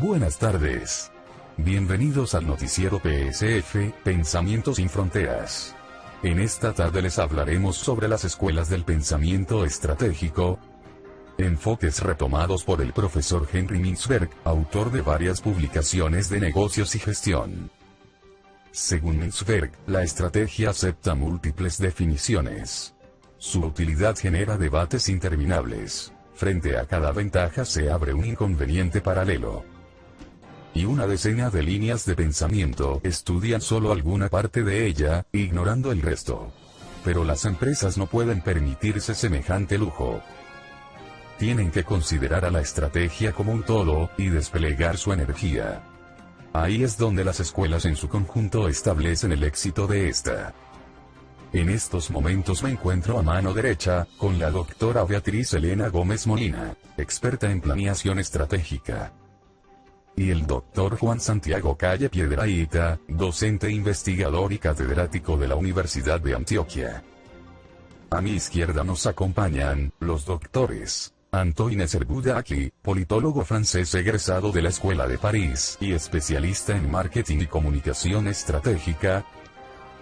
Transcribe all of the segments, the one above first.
Buenas tardes. Bienvenidos al noticiero PSF, Pensamiento sin Fronteras. En esta tarde les hablaremos sobre las escuelas del pensamiento estratégico, enfoques retomados por el profesor Henry Mintzberg, autor de varias publicaciones de negocios y gestión. Según Mintzberg, la estrategia acepta múltiples definiciones. Su utilidad genera debates interminables. Frente a cada ventaja se abre un inconveniente paralelo. Y una decena de líneas de pensamiento estudian solo alguna parte de ella, ignorando el resto. Pero las empresas no pueden permitirse semejante lujo. Tienen que considerar a la estrategia como un todo, y desplegar su energía. Ahí es donde las escuelas en su conjunto establecen el éxito de esta. En estos momentos me encuentro a mano derecha, con la doctora Beatriz Elena Gómez Molina, experta en planeación estratégica. Y el doctor Juan Santiago Calle Piedrahita, docente investigador y catedrático de la Universidad de Antioquia. A mi izquierda nos acompañan, los doctores Antoine Sergoudaki, politólogo francés egresado de la Escuela de París y especialista en marketing y comunicación estratégica,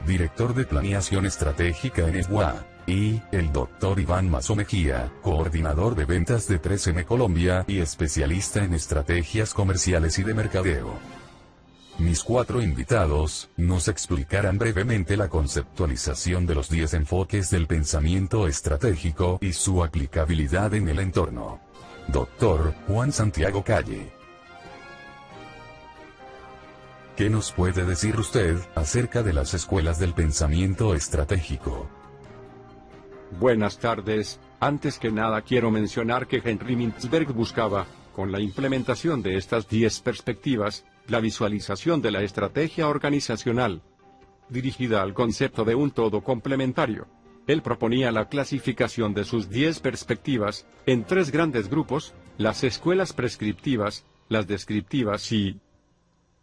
director de planeación estratégica en ESWA, y el doctor Iván Mazo Mejía, coordinador de ventas de 3M Colombia y especialista en estrategias comerciales y de mercadeo. Mis 4 invitados nos explicarán brevemente la conceptualización de los 10 enfoques del pensamiento estratégico y su aplicabilidad en el entorno. Doctor Juan Santiago Calle. ¿Qué nos puede decir usted acerca de las escuelas del pensamiento estratégico? Buenas tardes. Antes que nada quiero mencionar que Henry Mintzberg buscaba, con la implementación de estas 10 perspectivas, la visualización de la estrategia organizacional, dirigida al concepto de un todo complementario. Él proponía la clasificación de sus 10 perspectivas, en 3 grandes grupos: las escuelas prescriptivas, las descriptivas y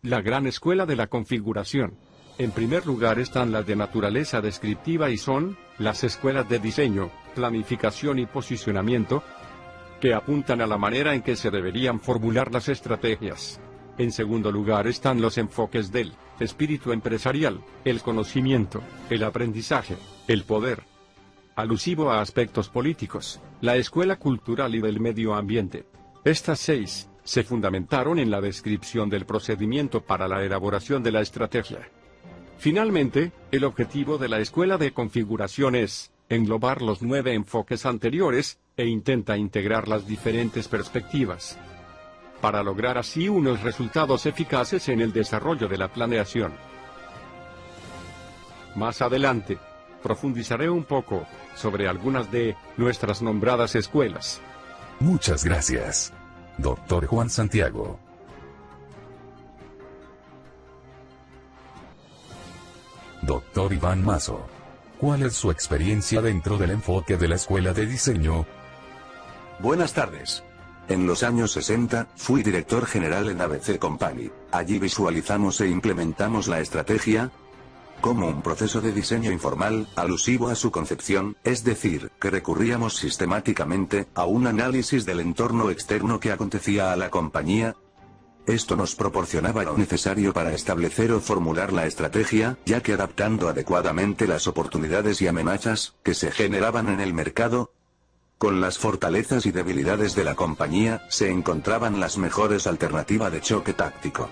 la gran escuela de la configuración. En primer lugar están las de naturaleza descriptiva y son las escuelas de diseño, planificación y posicionamiento, que apuntan a la manera en que se deberían formular las estrategias. En segundo lugar están los enfoques del espíritu empresarial, el conocimiento, el aprendizaje, el poder, alusivo a aspectos políticos, la escuela cultural y del medio ambiente. Estas 6 se fundamentaron en la descripción del procedimiento para la elaboración de la estrategia. Finalmente, el objetivo de la escuela de configuración es englobar los 9 enfoques anteriores, e intenta integrar las diferentes perspectivas, para lograr así unos resultados eficaces en el desarrollo de la planeación. Más adelante, profundizaré un poco sobre algunas de nuestras nombradas escuelas. Muchas gracias, doctor Juan Santiago. Doctor Iván Mazo, ¿cuál es su experiencia dentro del enfoque de la escuela de diseño? Buenas tardes. En los años 60, fui director general en ABC Company. Allí visualizamos e implementamos la estrategia como un proceso de diseño informal, alusivo a su concepción, es decir, que recurríamos sistemáticamente a un análisis del entorno externo que acontecía a la compañía. Esto nos proporcionaba lo necesario para establecer o formular la estrategia, ya que adaptando adecuadamente las oportunidades y amenazas que se generaban en el mercado, con las fortalezas y debilidades de la compañía, se encontraban las mejores alternativas de choque táctico.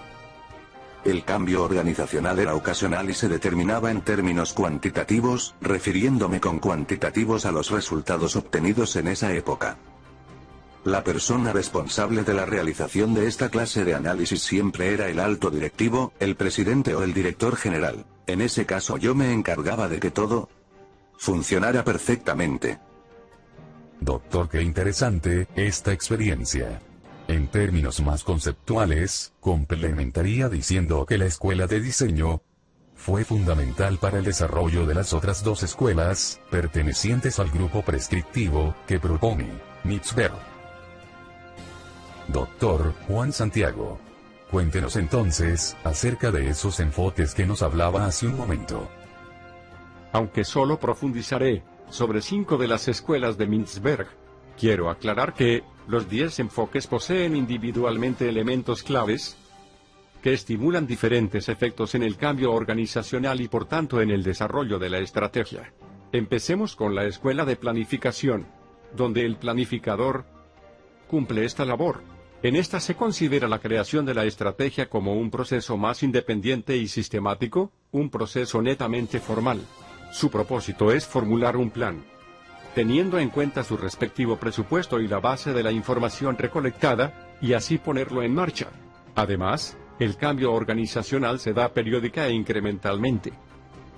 El cambio organizacional era ocasional y se determinaba en términos cuantitativos, refiriéndome con cuantitativos a los resultados obtenidos en esa época. La persona responsable de la realización de esta clase de análisis siempre era el alto directivo, el presidente o el director general. En ese caso yo me encargaba de que todo funcionara perfectamente. Doctor, qué interesante esta experiencia. En términos más conceptuales, complementaría diciendo que la escuela de diseño fue fundamental para el desarrollo de las otras 2 escuelas, pertenecientes al grupo prescriptivo, que propone Mintzberg. Doctor Juan Santiago, cuéntenos entonces acerca de esos enfoques que nos hablaba hace un momento. Aunque solo profundizaré sobre 5 de las escuelas de Mintzberg, quiero aclarar que Los 10 enfoques poseen individualmente elementos claves que estimulan diferentes efectos en el cambio organizacional y por tanto en el desarrollo de la estrategia. Empecemos con la escuela de planificación, donde el planificador cumple esta labor. En esta se considera la creación de la estrategia como un proceso más independiente y sistemático, un proceso netamente formal. Su propósito es formular un plan, teniendo en cuenta su respectivo presupuesto y la base de la información recolectada, y así ponerlo en marcha. Además, el cambio organizacional se da periódica e incrementalmente.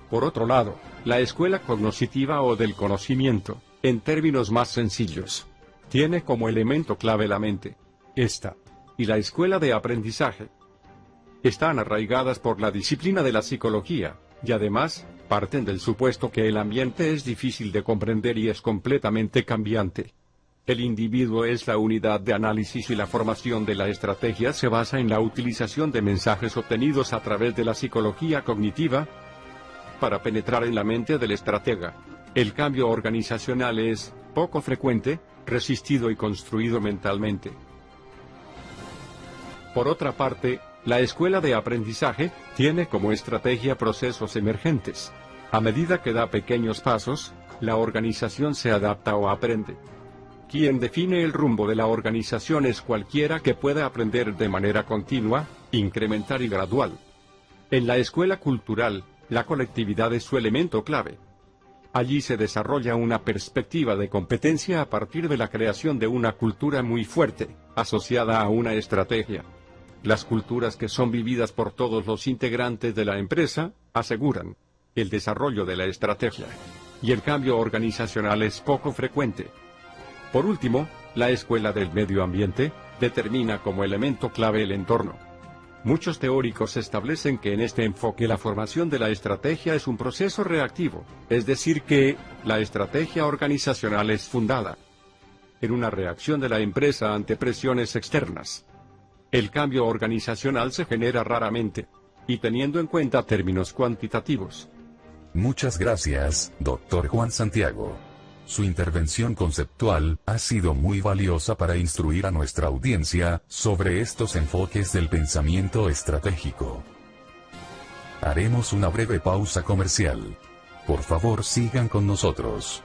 Por otro lado, la escuela cognoscitiva o del conocimiento, en términos más sencillos, tiene como elemento clave la mente. Esta y la escuela de aprendizaje están arraigadas por la disciplina de la psicología, y además, parten del supuesto que el ambiente es difícil de comprender y es completamente cambiante. El individuo es la unidad de análisis y la formación de la estrategia se basa en la utilización de mensajes obtenidos a través de la psicología cognitiva para penetrar en la mente del estratega. El cambio organizacional es poco frecuente, resistido y construido mentalmente. Por otra parte, la escuela de aprendizaje tiene como estrategia procesos emergentes. A medida que da pequeños pasos, la organización se adapta o aprende. Quien define el rumbo de la organización es cualquiera que pueda aprender de manera continua, incremental y gradual. En la escuela cultural, la colectividad es su elemento clave. Allí se desarrolla una perspectiva de competencia a partir de la creación de una cultura muy fuerte, asociada a una estrategia. Las culturas que son vividas por todos los integrantes de la empresa, aseguran el desarrollo de la estrategia. Y el cambio organizacional es poco frecuente. Por último, la escuela del medio ambiente determina como elemento clave el entorno. Muchos teóricos establecen que en este enfoque la formación de la estrategia es un proceso reactivo, es decir que la estrategia organizacional es fundada en una reacción de la empresa ante presiones externas. El cambio organizacional se genera raramente, y teniendo en cuenta términos cuantitativos. Muchas gracias, Dr. Juan Santiago. Su intervención conceptual ha sido muy valiosa para instruir a nuestra audiencia sobre estos enfoques del pensamiento estratégico. Haremos una breve pausa comercial. Por favor, sigan con nosotros.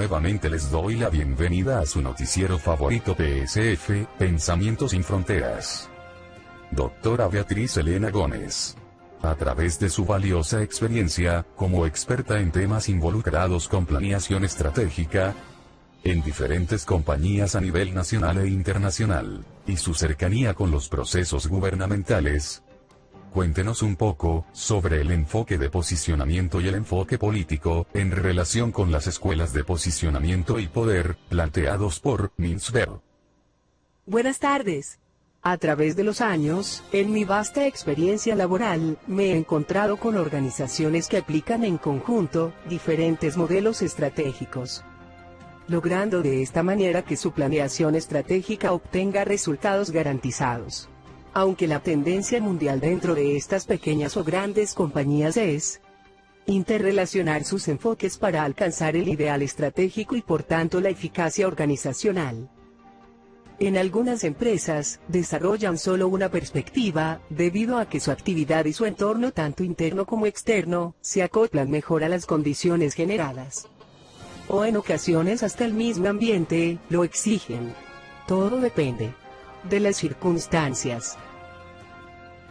Nuevamente les doy la bienvenida a su noticiero favorito PSF, Pensamientos sin Fronteras. Doctora Beatriz Elena Gómez. A través de su valiosa experiencia, como experta en temas involucrados con planeación estratégica, en diferentes compañías a nivel nacional e internacional, y su cercanía con los procesos gubernamentales, cuéntenos un poco sobre el enfoque de posicionamiento y el enfoque político, en relación con las escuelas de posicionamiento y poder, planteados por Mintzberg. Buenas tardes. A través de los años, en mi vasta experiencia laboral, me he encontrado con organizaciones que aplican en conjunto diferentes modelos estratégicos, logrando de esta manera que su planeación estratégica obtenga resultados garantizados. Aunque la tendencia mundial dentro de estas pequeñas o grandes compañías es interrelacionar sus enfoques para alcanzar el ideal estratégico y por tanto la eficacia organizacional. En algunas empresas, desarrollan solo una perspectiva, debido a que su actividad y su entorno tanto interno como externo, se acoplan mejor a las condiciones generadas. O en ocasiones hasta el mismo ambiente, lo exigen. Todo depende de las circunstancias.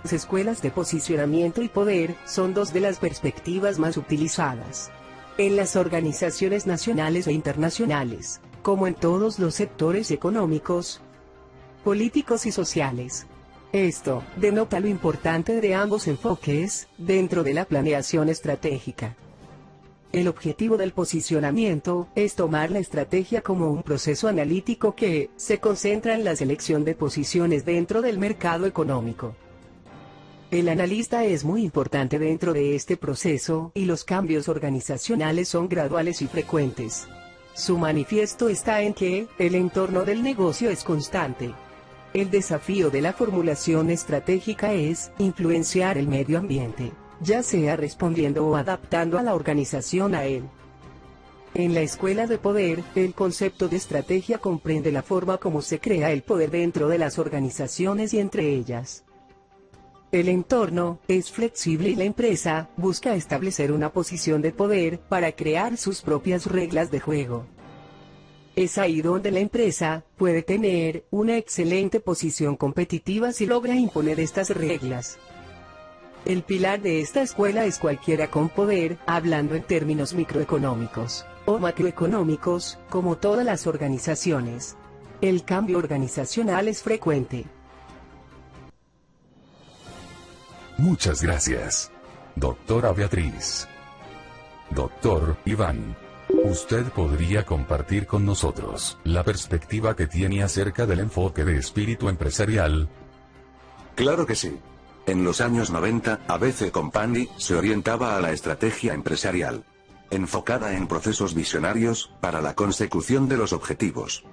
Las escuelas de posicionamiento y poder, son dos de las perspectivas más utilizadas en las organizaciones nacionales e internacionales, como en todos los sectores económicos, políticos y sociales. Esto denota lo importante de ambos enfoques dentro de la planeación estratégica. El objetivo del posicionamiento es tomar la estrategia como un proceso analítico que se concentra en la selección de posiciones dentro del mercado económico. El analista es muy importante dentro de este proceso, y los cambios organizacionales son graduales y frecuentes. Su manifiesto está en que, el entorno del negocio es constante. El desafío de la formulación estratégica es, influenciar el medio ambiente, ya sea respondiendo o adaptando a la organización a él. En la escuela de poder, el concepto de estrategia comprende la forma como se crea el poder dentro de las organizaciones y entre ellas. El entorno es flexible y la empresa busca establecer una posición de poder para crear sus propias reglas de juego. Es ahí donde la empresa puede tener una excelente posición competitiva si logra imponer estas reglas. El pilar de esta escuela es cualquiera con poder, hablando en términos microeconómicos o macroeconómicos, como todas las organizaciones. El cambio organizacional es frecuente. Muchas gracias, doctora Beatriz. Doctor Iván, ¿usted podría compartir con nosotros la perspectiva que tiene acerca del enfoque de espíritu empresarial? Claro que sí. En los años 90, ABC Company se orientaba a la estrategia empresarial, enfocada en procesos visionarios, para la consecución de los objetivos.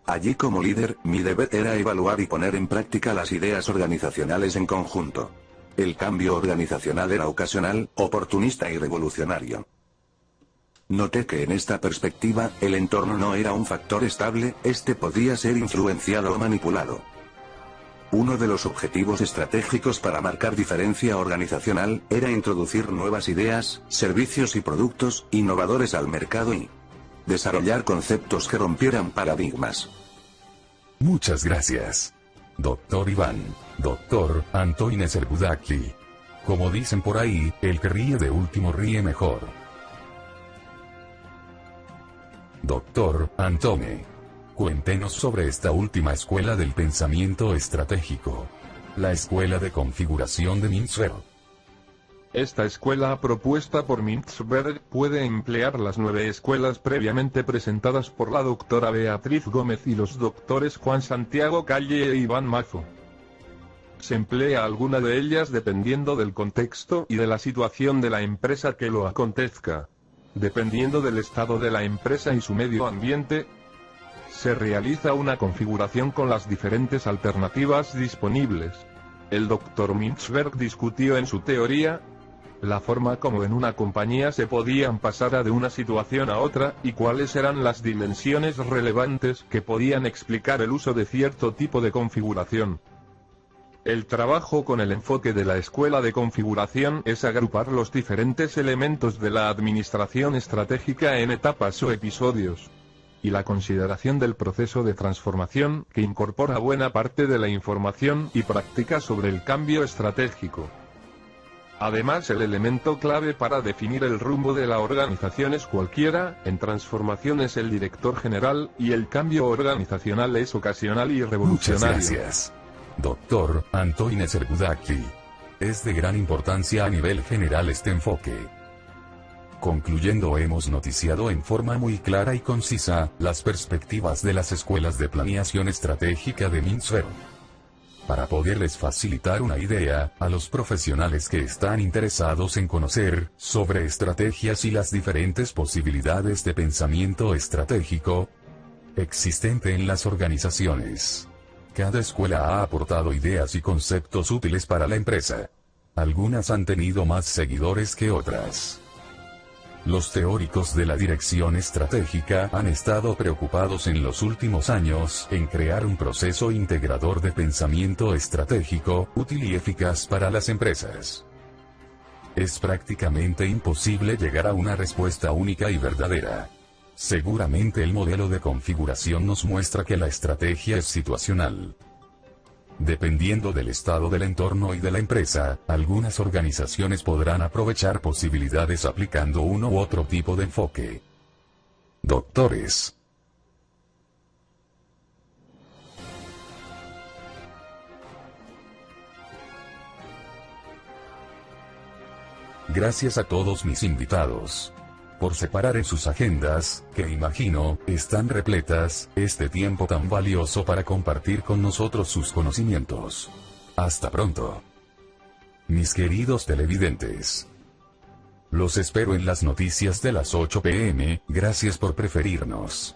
Allí como líder, mi deber era evaluar y poner en práctica las ideas organizacionales en conjunto. El cambio organizacional era ocasional, oportunista y revolucionario. Noté que en esta perspectiva, el entorno no era un factor estable, este podía ser influenciado o manipulado. Uno de los objetivos estratégicos para marcar diferencia organizacional, era introducir nuevas ideas, servicios y productos innovadores al mercado y desarrollar conceptos que rompieran paradigmas. Muchas gracias, doctor Iván. Doctor Antoine Serbudaki. Como dicen por ahí, el que ríe de último ríe mejor. Doctor Antone, cuéntenos sobre esta última escuela del pensamiento estratégico, la escuela de configuración de Mintzberg. Esta escuela propuesta por Mintzberg puede emplear las 9 escuelas previamente presentadas por la doctora Beatriz Gómez y los doctores Juan Santiago Calle e Iván Mazo. Se emplea alguna de ellas dependiendo del contexto y de la situación de la empresa que lo acontezca. Dependiendo del estado de la empresa y su medio ambiente, se realiza una configuración con las diferentes alternativas disponibles. El Dr. Mintzberg discutió en su teoría la forma como en una compañía se podían pasar de una situación a otra, y cuáles eran las dimensiones relevantes que podían explicar el uso de cierto tipo de configuración. El trabajo con el enfoque de la escuela de configuración es agrupar los diferentes elementos de la administración estratégica en etapas o episodios, y la consideración del proceso de transformación, que incorpora buena parte de la información y práctica sobre el cambio estratégico. Además, el elemento clave para definir el rumbo de la organización es cualquiera, en transformación es el director general, y el cambio organizacional es ocasional y revolucionario. Muchas gracias, doctor Antoine Serbudaki. Es de gran importancia a nivel general este enfoque. Concluyendo, hemos noticiado en forma muy clara y concisa las perspectivas de las escuelas de planeación estratégica de Mintzberg. para poderles facilitar una idea a los profesionales que están interesados en conocer sobre estrategias y las diferentes posibilidades de pensamiento estratégico existente en las organizaciones. Cada escuela ha aportado ideas y conceptos útiles para la empresa. Algunas han tenido más seguidores que otras. Los teóricos de la dirección estratégica han estado preocupados en los últimos años en crear un proceso integrador de pensamiento estratégico, útil y eficaz para las empresas. Es prácticamente imposible llegar a una respuesta única y verdadera. Seguramente el modelo de configuración nos muestra que la estrategia es situacional. Dependiendo del estado del entorno y de la empresa, algunas organizaciones podrán aprovechar posibilidades aplicando uno u otro tipo de enfoque. Doctores. Gracias a todos mis invitados por separar en sus agendas, que imagino, están repletas, este tiempo tan valioso para compartir con nosotros sus conocimientos. Hasta pronto. Mis queridos televidentes. Los espero en las noticias de las 8 p.m, gracias por preferirnos.